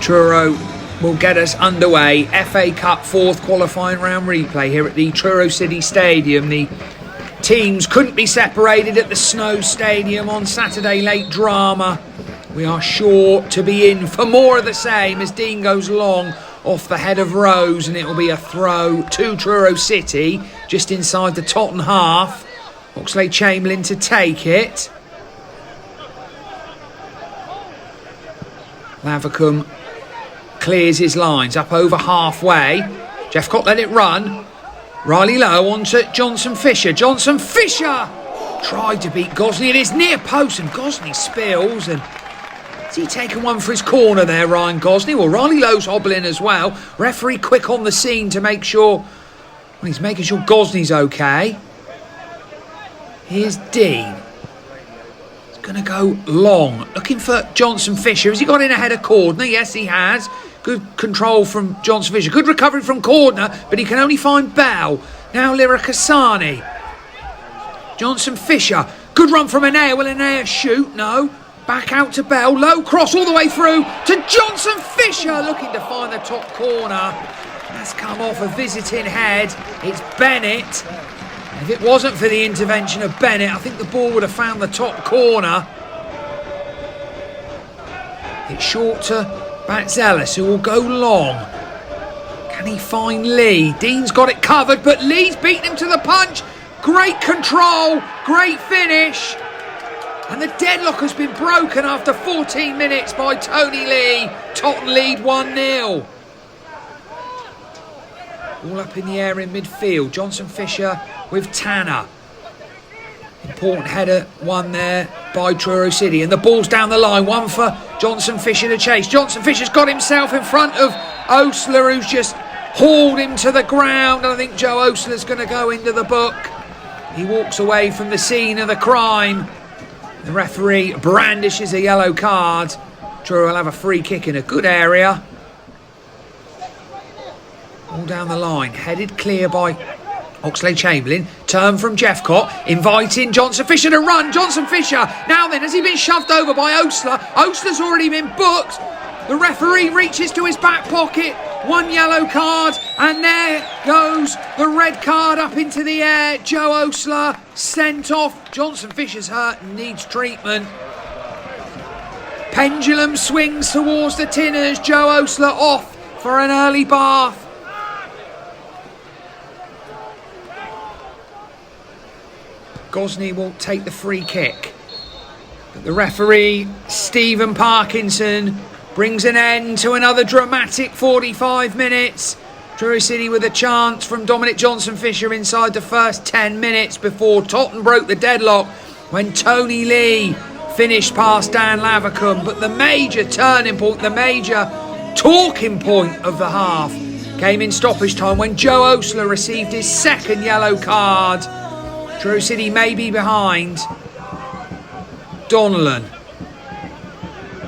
Truro will get us underway. FA Cup 4th qualifying round replay here at the Truro City Stadium. The teams couldn't be separated at the Snow Stadium on Saturday. Late drama. We are sure to be in for more of the same as Dean goes long off the head of Rose, and it will be a throw to Truro City just inside the Totton half. Oxlade-Chamberlain to take it. Lavercombe clears his lines up over halfway. Jeffcott let it run. Riley Lowe on to Johnson Fisher. Johnson Fisher tried to beat Gosney at his near post, and Gosney spills. And has he taken one for his corner there, Ryan Gosney? Well, Riley Lowe's hobbling as well. Referee quick on the scene to make sure. Well, he's making sure Gosney's okay. Here's Dean. He's going to go long. Looking for Johnson Fisher. Has he got in ahead of Cordner? Yes, he has. Good control from Johnson Fisher. Good recovery from Cordner, but he can only find Bell. Now Lyric Hassani. Johnson Fisher. Good run from Anea. Will Anea shoot? No. Back out to Bell. Low cross all the way through to Johnson Fisher. Looking to find the top corner. That's come off a visiting head. It's Bennett. If it wasn't for the intervention of Bennett, I think the ball would have found the top corner. It's short to Batzelis, who will go long. Can he find Lee? Dean's got it covered, but Lee's beaten him to the punch. Great control, great finish. And the deadlock has been broken after 14 minutes by Tony Lee. Totton lead 1-0. All up in the air in midfield. Johnson Fisher with Tanner. Important header one there by Truro City. And the ball's down the line. One for Johnson Fisher to chase. Johnson Fisher's got himself in front of Osler, who's just hauled him to the ground. And I think Joe Osler's going to go into the book. He walks away from the scene of the crime. The referee brandishes a yellow card. Truro will have a free kick in a good area. All down the line, headed clear by Oxlade-Chamberlain. Turn from Jeffcott, inviting Johnson Fisher to run. Johnson Fisher, now then, has he been shoved over by Osler? Osler's already been booked. The referee reaches to his back pocket. One yellow card, and there goes the red card up into the air. Joe Osler sent off. Johnson Fisher's hurt and needs treatment. Pendulum swings towards the Tinners. Joe Osler off for an early bath. Gosney will take the free kick. But the referee, Stephen Parkinson, brings an end to another dramatic 45 minutes. Truro City with a chance from Dominic Johnson Fisher inside the first 10 minutes before Totton broke the deadlock when Tony Lee finished past Dan Lavercombe. But the major turning point, the major talking point of the half came in stoppage time when Joe Osler received his second yellow card. Truro City may be behind. Donnellan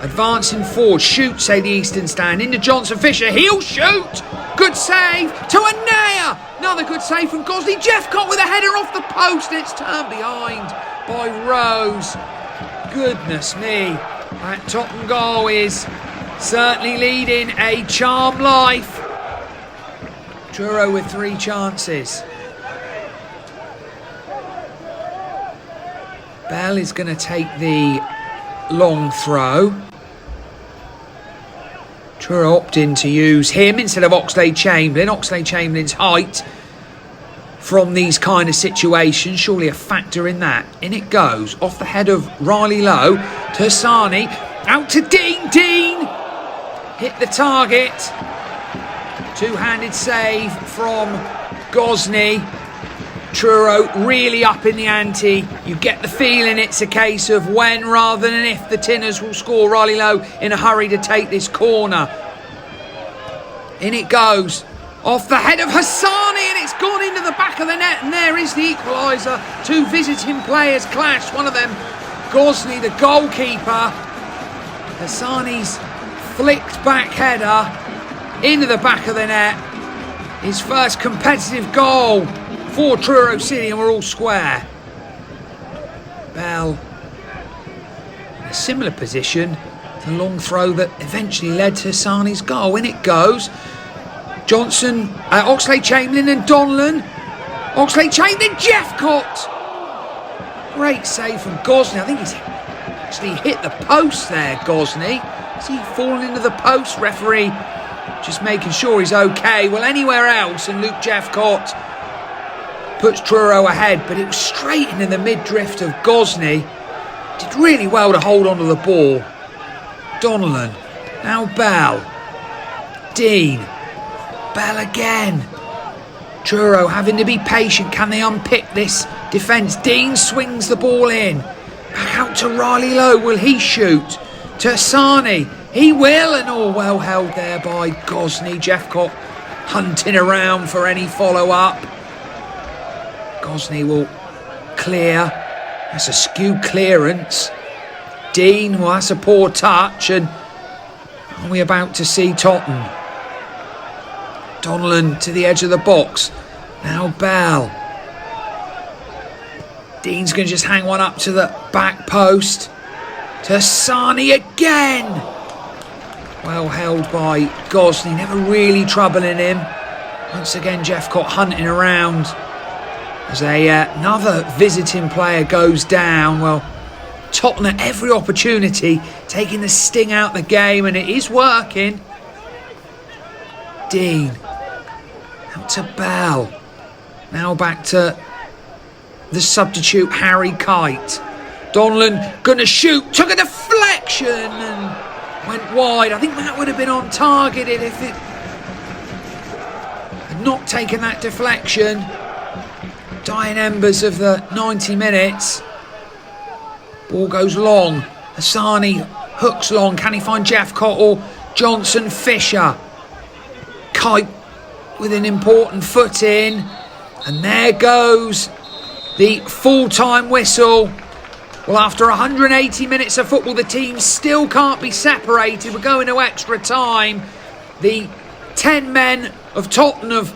advancing forward, shoot, say the Eastern Stand, into Johnson Fisher, he'll shoot! Good save to Anea! Another good save from Gosney. Jeffcott with a header off the post, and it's turned behind by Rose. Goodness me, that Totton goal is certainly leading a charmed life. Truro with 3 chances. Bell is going to take the long throw. Truro opting to use him instead of Oxlade-Chamberlain. Oxlade-Chamberlain's height from these kind of situations, surely a factor in that. In it goes, off the head of Riley Lowe to Hassani. Out to Dean. Dean hit the target. Two-handed save from Gosney. Truro really up in the ante. You get the feeling it's a case of when rather than if the Tinners will score. Riley Lowe in a hurry to take this corner. In it goes. Off the head of Hassani, and it's gone into the back of the net, and there is the equaliser. 2 visiting players clash. One of them, Gosney, the goalkeeper. Hassani's flicked back header into the back of the net. His first competitive goal for Truro City, and we're all square. Bell in a similar position The long throw that eventually led to Hassani's goal. In it goes. Johnson, Oxlade-Chamberlain and Donlan. Oxlade-Chamberlain, Jeffcott. Great save from Gosney. I think he's actually hit the post there, Gosney. Has he fallen into the post? Referee just making sure he's okay. Well, anywhere else, and Luke Jeffcott puts Truro ahead, but it was straight into the mid-drift of Gosney. Did really well to hold onto the ball. Donlan, now Bell. Dean. Bell again. Truro having to be patient. Can they unpick this defence? Dean swings the ball in. Back out to Riley Lowe. Will he shoot? To Hassani. He will, and all well held there by Gosney. Jeffcott hunting around for any follow-up. Gosney will clear. That's a skewed clearance. Dean, well, that's a poor touch. And are we about to see Totton? Donlan to the edge of the box. Now Bell. Dean's going to just hang one up to the back post. To Hassani again. Well held by Gosney. Never really troubling him. Once again, Jeffcott hunting around. As another visiting player goes down. Well, Tottenham at every opportunity, taking the sting out the game, and it is working. Dean. Out to Bell. Now back to the substitute Harry Kite. Donlan gonna shoot. Took a deflection and went wide. I think that would have been on target if it had not taken that deflection. Dying embers of the 90 minutes. Ball goes long. Hassani hooks long. Can he find Jeffcott or Johnson Fisher? Kite with an important foot in. And there goes the full-time whistle. Well, after 180 minutes of football, the teams still can't be separated. We're going to extra time. The 10 men of Tottenham have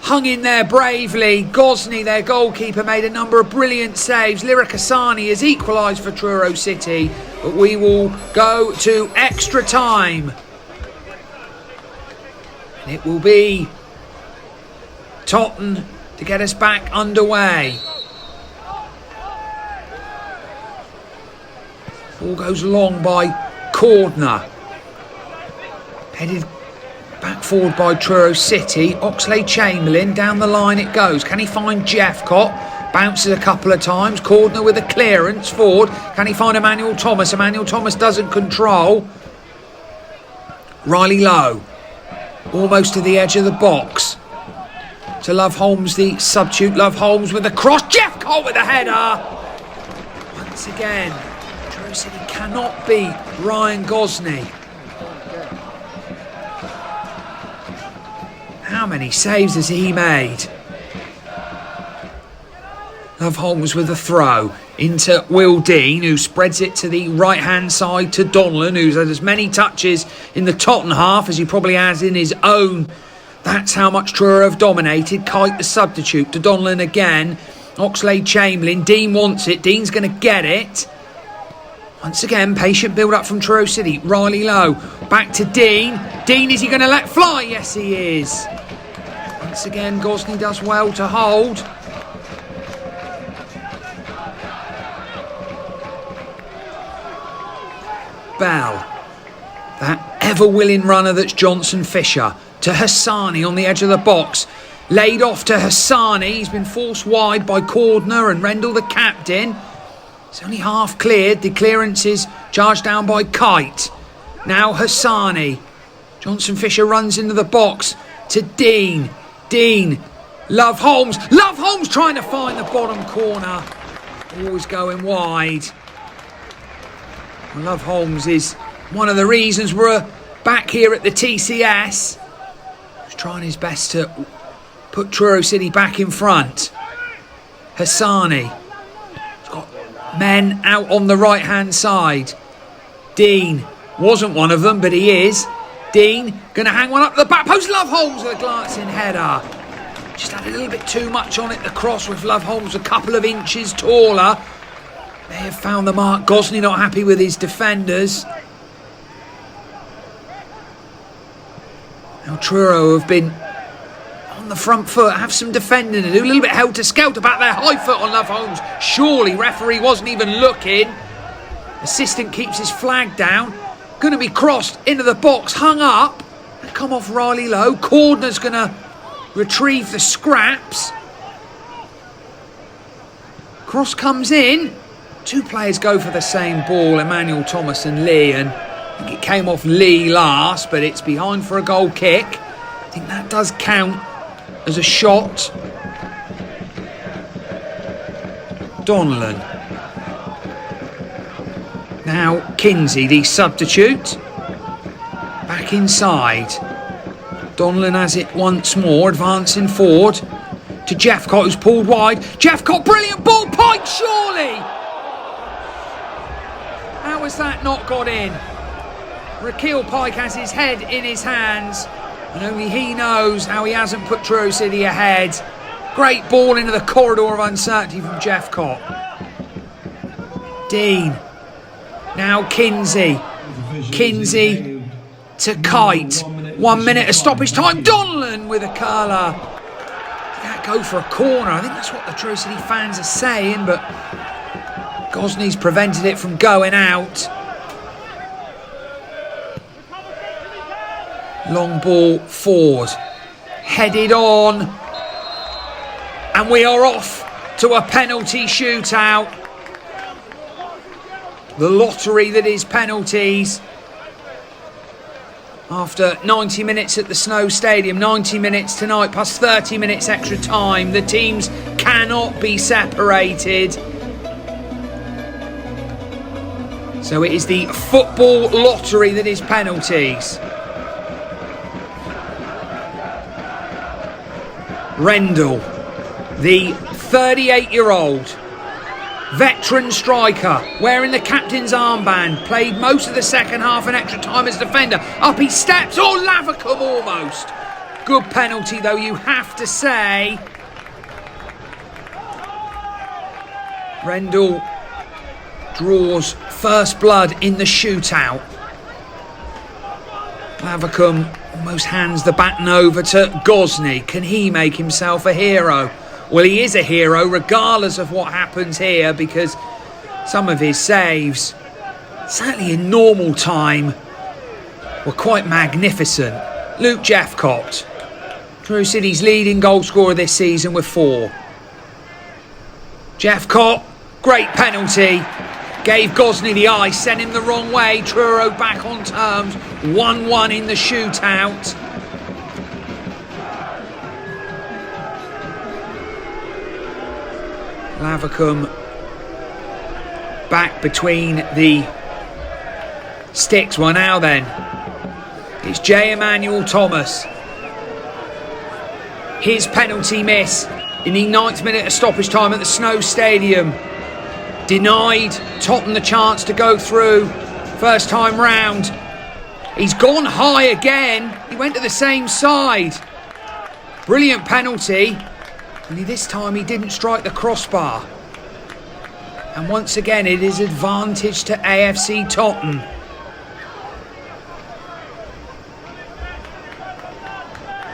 hung in there bravely. Gosney, their goalkeeper, made a number of brilliant saves. Lyric Hassani has equalised for Truro City. But we will go to extra time. And it will be Tottenham to get us back underway. Ball goes long by Cordner. Headed back forward by Truro City. Oxlade-Chamberlain, down the line it goes. Can he find Jeffcott? Bounces a couple of times. Cordner with a clearance forward. Can he find Emmanuel Thomas? Emmanuel Thomas doesn't control. Riley Lowe. Almost to the edge of the box. To Love Holmes, the substitute. Love Holmes with a cross. Jeffcott with a header. Once again, Truro City cannot beat Ryan Gosney. How many saves has he made? Love Holmes with a throw into Will Dean, who spreads it to the right-hand side to Donlan, who's had as many touches in the Tottenham half as he probably has in his own. That's how much Truro have dominated. Kite the substitute to Donlan again. Oxlade-Chamberlain. Dean wants it. Dean's going to get it. Once again, patient build-up from Truro City. Riley Lowe. Back to Dean. Dean, is he going to let fly? Yes, he is. Once again, Gosney does well to hold. Bell. That ever-willing runner that's Johnson Fisher. To Hassani on the edge of the box. Laid off to Hassani. He's been forced wide by Cordner and Rendell, the captain. It's only half cleared. The clearance is charged down by Kite. Now Hassani. Johnson Fisher runs into the box to Dean. Dean. Love Holmes. Love Holmes trying to find the bottom corner. Always going wide. Well, Love Holmes is one of the reasons we're back here at the TCS. He's trying his best to put Truro City back in front. Hassani. He's got men out on the right-hand side. Dean wasn't one of them, but he is. Dean going to hang one up to the back post. Love Holmes with a glancing header. Just had a little bit too much on it, the cross, with Love Holmes a couple of inches taller. May have found the mark. Gosney not happy with his defenders. Now Truro have been on the front foot, have some defending to do, a little bit helter-skelter back there, high foot on Love Holmes. Surely referee wasn't even looking. Assistant keeps his flag down. Going to be crossed into the box, hung up. Come off Riley Lowe. Cordner's going to retrieve the scraps. Cross comes in. Two players go for the same ball, Emmanuel Thomas and Lee, and I think it came off Lee last, but it's behind for a goal kick. I think that does count as a shot. Donlan. Now Kinsey, the substitute. Back inside. Donlan has it once more, advancing forward to Jeffcott, who's pulled wide. Jeffcott, brilliant ball, Pike, surely! How has that not got in? Rakeel Pike has his head in his hands, and only he knows how he hasn't put Truro City ahead. Great ball into the corridor of uncertainty from Jeffcott. Dean. Now Kinsey. Kinsey to Kite. 1 minute of stoppage time. Donlan with a curler. Did that go for a corner? I think that's what the Truro City fans are saying, but Gosney's prevented it from going out. Long ball forward. Headed on. And we are off to a penalty shootout. The lottery that is penalties. After 90 minutes at the Snow Stadium, 90 minutes tonight plus 30 minutes extra time, the teams cannot be separated. So it is the football lottery that is penalties. Rendell, the 38-year-old veteran striker, wearing the captain's armband, played most of the second half and extra time as defender. Up he steps. Oh, Lavercombe almost. Good penalty, though, you have to say. Rendell draws first blood in the shootout. Lavercombe almost hands the baton over to Gosney. Can he make himself a hero? Well, he is a hero regardless of what happens here, because some of his saves, certainly in normal time, were quite magnificent. Luke Jeffcott, Truro City's leading goal scorer this season with 4. Jeffcott, great penalty. Gave Gosney the eye, sent him the wrong way. Truro back on terms. 1-1 in the shootout. Lavercombe back between the sticks. Well, now then, it's J. Emmanuel Thomas. His penalty miss in the 9th minute of stoppage time at the Snow Stadium denied Totton the chance to go through first time round. He's gone high again. He went to the same side. Brilliant penalty. Only this time he didn't strike the crossbar. And once again it is advantage to AFC Totton.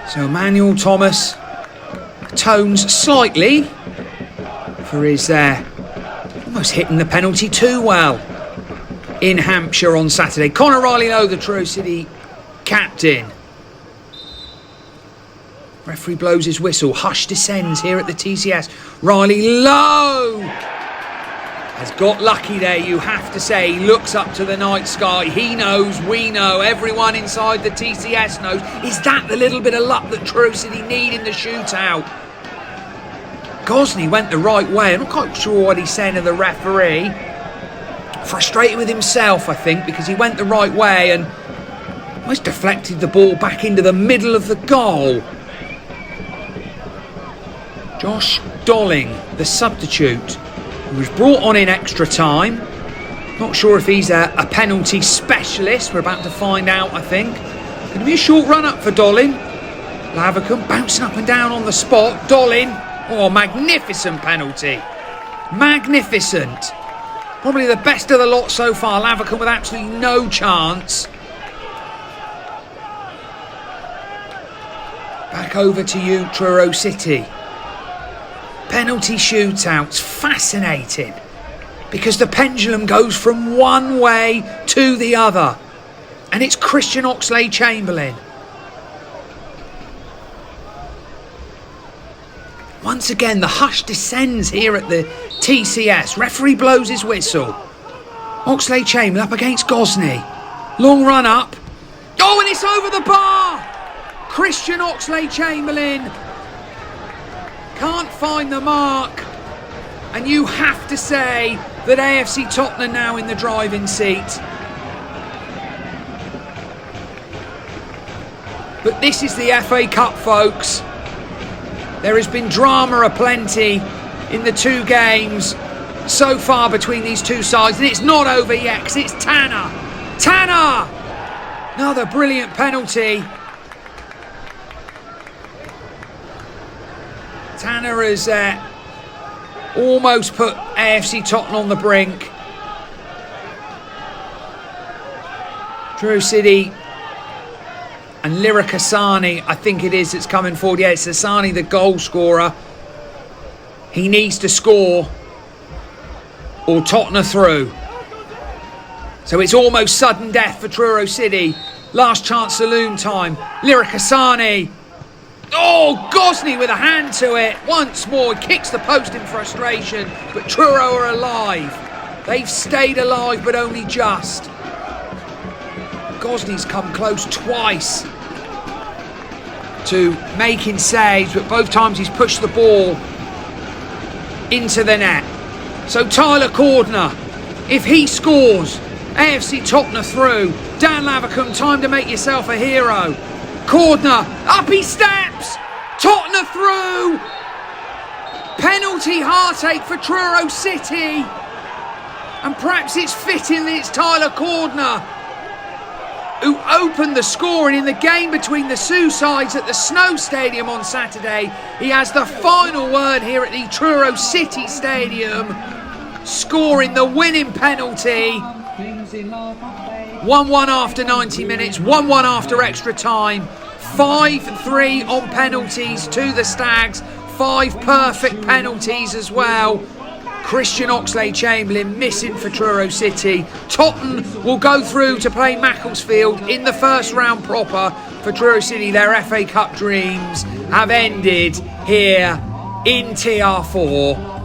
So Emmanuel Thomas atones slightly for his almost hitting the penalty too well in Hampshire on Saturday. Conor Riley-Lowe, the Truro City captain. Referee blows his whistle. Hush descends here at the TCS. Riley-Lowe has got lucky there, you have to say. He looks up to the night sky. He knows, we know, everyone inside the TCS knows. Is that the little bit of luck that Truro City need in the shootout? Gosney went the right way. I'm not quite sure what he's saying to the referee. Frustrated with himself, I think, because he went the right way and almost deflected the ball back into the middle of the goal. Josh Dolling, the substitute, who was brought on in extra time. Not sure if he's a penalty specialist. We're about to find out, I think. Going to be a short run-up for Dolling. Lavercombe bouncing up and down on the spot. Dolling, oh, magnificent penalty. Magnificent. Probably the best of the lot so far. Lavercombe with absolutely no chance. back over to you, Truro City. Penalty shootouts, fascinating, because the pendulum goes from one way to the other. And it's Christian Oxlade-Chamberlain. Once again, the hush descends here at the TCS. Referee blows his whistle. Oxlade-Chamberlain up against Gosney. Long run up. Oh, and it's over the bar! Christian Oxlade-Chamberlain can't find the mark. And you have to say that AFC Totton are now in the driving seat. But this is the FA Cup, folks. There has been drama aplenty in the two games so far between these two sides. And it's not over yet, because it's Tanner. Tanner! Another brilliant penalty. Tanner has almost put AFC Totton on the brink. Truro City and Lyric Asani, I think it is, that's coming forward. Yeah, it's Asani, the goal scorer. He needs to score or Tottenham are through. So it's almost sudden death for Truro City. Last chance saloon time. Lyric Asani. Oh, Gosney with a hand to it. Once more, he kicks the post in frustration. But Truro are alive. They've stayed alive, but only just. Gosney's come close twice to making saves, but both times he's pushed the ball into the net. So Tyler Cordner, if he scores, AFC Totton are through. Dan Lavercombe, time to make yourself a hero. Cordner, up he steps! Totton are through! Penalty heartache for Truro City. And perhaps it's fitting that it's Tyler Cordner who opened the scoring in the game between the Sioux sides at the Snow Stadium on Saturday. He has the final word here at the Truro City Stadium, scoring the winning penalty. 1-1 after 90 minutes, 1-1 after extra time, 5-3 on penalties to the Stags, 5 perfect penalties as well. Christian Oxlade-Chamberlain missing for Truro City. Totton will go through to play Macclesfield in the first round proper. For Truro City, their FA Cup dreams have ended here in TR4.